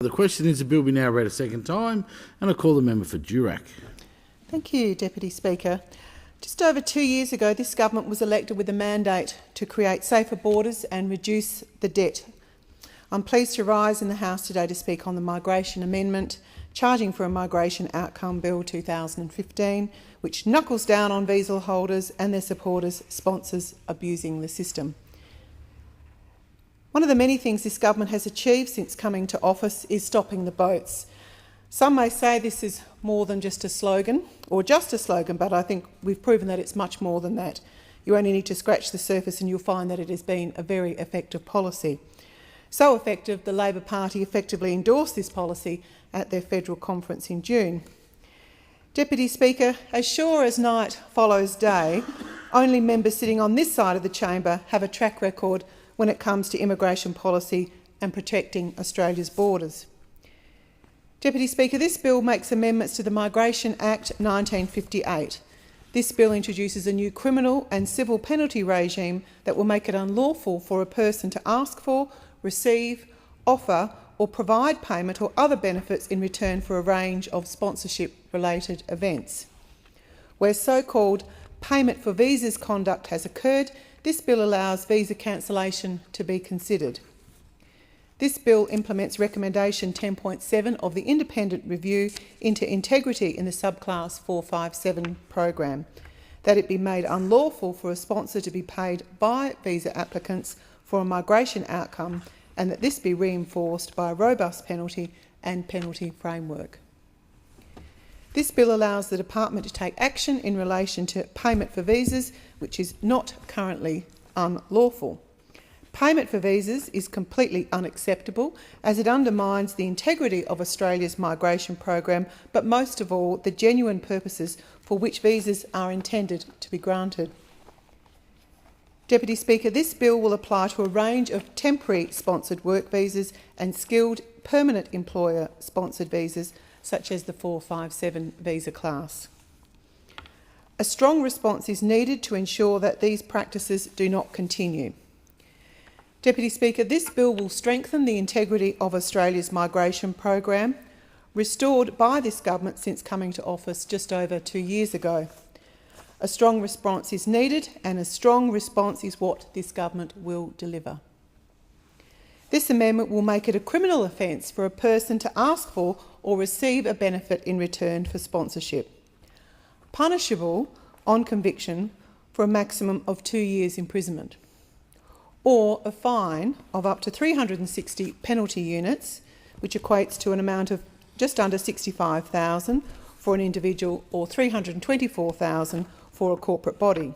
The question is the bill be now read a second time, and I call the member for Durack. Thank you, Deputy Speaker. Just over 2 years ago, this government was elected with a mandate to create safer borders and reduce the debt. I'm pleased to rise in the House today to speak on the Migration Amendment, Charging for a Migration Outcome Bill 2015, which knuckles down on visa holders and their supporters, sponsors abusing the system. One of the many things this government has achieved since coming to office is stopping the boats. Some may say this is more than just a slogan, or just a slogan, but I think we've proven that it's much more than that. You only need to scratch the surface and you'll find that it has been a very effective policy. So effective, the Labor Party effectively endorsed this policy at their federal conference in June. Deputy Speaker, as sure as night follows day, only members sitting on this side of the chamber have a track record when it comes to immigration policy and protecting Australia's borders. Deputy Speaker, this bill makes amendments to the Migration Act 1958. This bill introduces a new criminal and civil penalty regime that will make it unlawful for a person to ask for, receive, offer or provide payment or other benefits in return for a range of sponsorship-related events. Where so-called payment for visas conduct has occurred, this bill allows visa cancellation to be considered. This bill implements recommendation 10.7 of the Independent Review into Integrity in the subclass 457 program, that it be made unlawful for a sponsor to be paid by visa applicants for a migration outcome, and that this be reinforced by a robust penalty and penalty framework. This bill allows the Department to take action in relation to payment for visas, which is not currently unlawful. Payment for visas is completely unacceptable as it undermines the integrity of Australia's migration program, but most of all, the genuine purposes for which visas are intended to be granted. Deputy Speaker, this bill will apply to a range of temporary sponsored work visas and skilled permanent employer sponsored visas, such as the 457 visa class. A strong response is needed to ensure that these practices do not continue. Deputy Speaker, this bill will strengthen the integrity of Australia's migration program, restored by this government since coming to office just over 2 years ago. A strong response is needed, and a strong response is what this government will deliver. This amendment will make it a criminal offence for a person to ask for or receive a benefit in return for sponsorship, punishable on conviction for a maximum of 2 years imprisonment, or a fine of up to 360 penalty units, which equates to an amount of just under $65,000 for an individual or $324,000 for a corporate body.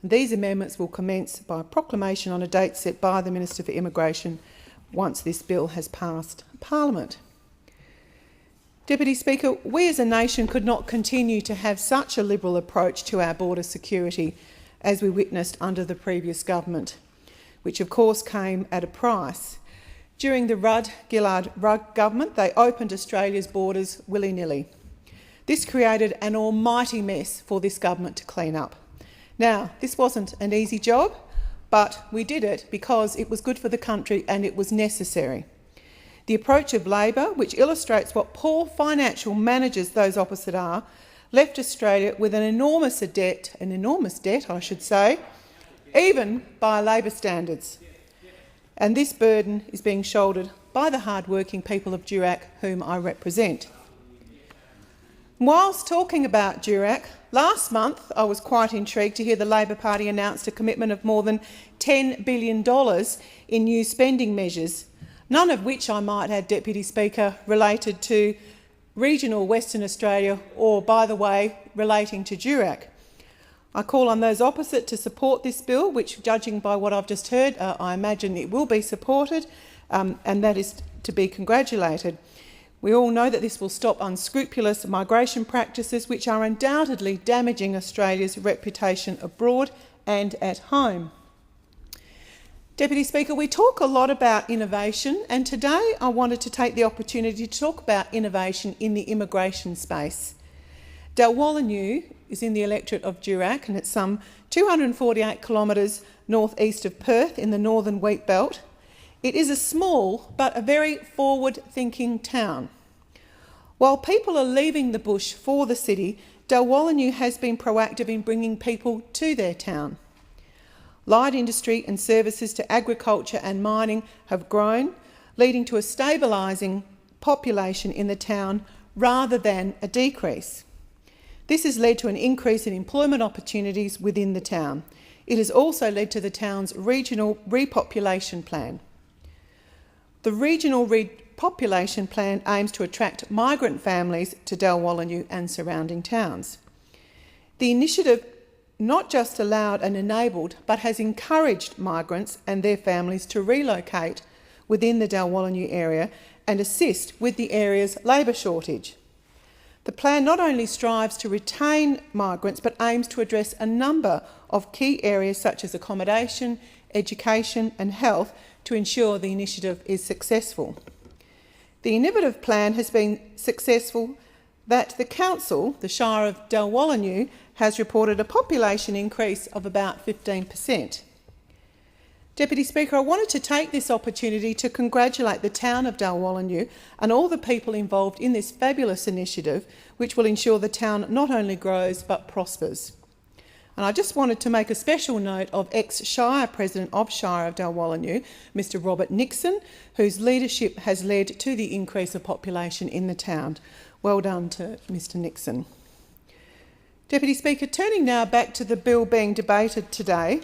These amendments will commence by proclamation on a date set by the Minister for Immigration once this bill has passed Parliament. Deputy Speaker, we as a nation could not continue to have such a liberal approach to our border security as we witnessed under the previous government, which of course came at a price. During the Rudd-Gillard government, they opened Australia's borders willy-nilly. This created an almighty mess for this government to clean up. Now, this wasn't an easy job, but we did it because it was good for the country and it was necessary. The approach of Labor, which illustrates what poor financial managers those opposite are, left Australia with an enormous debt, I should say, even by Labor standards. And this burden is being shouldered by the hard-working people of Durack, whom I represent. Whilst talking about Durack, last month I was quite intrigued to hear the Labor Party announce a commitment of more than $10 billion in new spending measures, none of which, I might add, Deputy Speaker, related to regional Western Australia or, by the way, relating to Durack. I call on those opposite to support this bill, which, judging by what I've just heard, I imagine it will be supported, and that is to be congratulated. We all know that this will stop unscrupulous migration practices which are undoubtedly damaging Australia's reputation abroad and at home. Deputy Speaker, we talk a lot about innovation, and today I wanted to take the opportunity to talk about innovation in the immigration space. Dalwallinu is in the electorate of Durack, and it's some 248 kilometres north-east of Perth in the northern wheat belt. It is a small but a very forward-thinking town. While people are leaving the bush for the city, Dalwallinu has been proactive in bringing people to their town. Light industry and services to agriculture and mining have grown, leading to a stabilising population in the town rather than a decrease. This has led to an increase in employment opportunities within the town. It has also led to the town's regional repopulation plan. The regional repopulation plan aims to attract migrant families to Dalwallinu and surrounding towns. The initiative not just allowed and enabled, but has encouraged migrants and their families to relocate within the Dalwallinu area and assist with the area's labour shortage. The plan not only strives to retain migrants, but aims to address a number of key areas such as accommodation, education and health to ensure the initiative is successful. The innovative plan has been successful that the council, the Shire of Dalwallinu, has reported a population increase of about 15%. Deputy Speaker, I wanted to take this opportunity to congratulate the town of Dalwallinu and all the people involved in this fabulous initiative, which will ensure the town not only grows but prospers. And I just wanted to make a special note of ex-Shire President of Shire of Dalwallinu, Mr Robert Nixon, whose leadership has led to the increase of population in the town. Well done to Mr Nixon. Deputy Speaker, turning now back to the bill being debated today,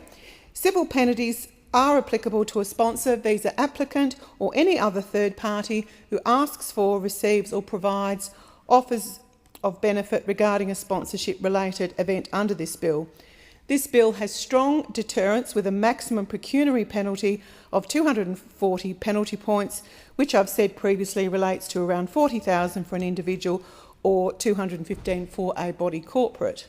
civil penalties are applicable to a sponsor, visa applicant or any other third party who asks for, receives or provides offers of benefit regarding a sponsorship-related event under this bill. This bill has strong deterrence with a maximum pecuniary penalty of 240 penalty points, which I've said previously relates to around $40,000 for an individual or 215 for a body corporate.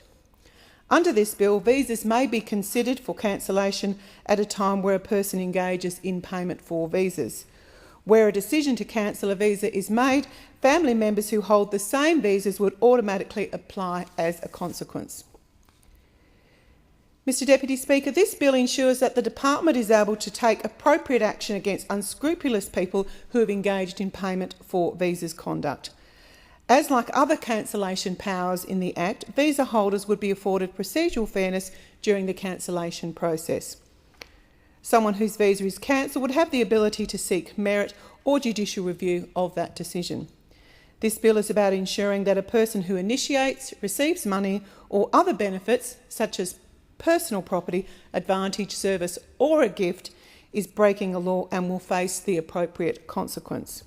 Under this bill, visas may be considered for cancellation at a time where a person engages in payment for visas. Where a decision to cancel a visa is made, family members who hold the same visas would automatically apply as a consequence. Mr Deputy Speaker, this bill ensures that the Department is able to take appropriate action against unscrupulous people who have engaged in payment for visas conduct. As like other cancellation powers in the Act, visa holders would be afforded procedural fairness during the cancellation process. Someone whose visa is cancelled would have the ability to seek merit or judicial review of that decision. This bill is about ensuring that a person who initiates, receives money or other benefits, such as personal property, advantage, service or a gift, is breaking a law and will face the appropriate consequence.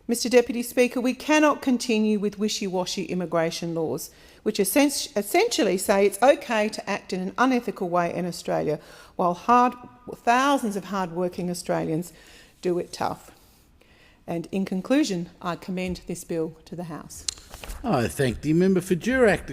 Mr Deputy Speaker, we cannot continue with wishy-washy immigration laws, which essentially say it's okay to act in an unethical way in Australia, while thousands of hard-working Australians do it tough. And in conclusion, I commend this bill to the House. I thank the member for Durack.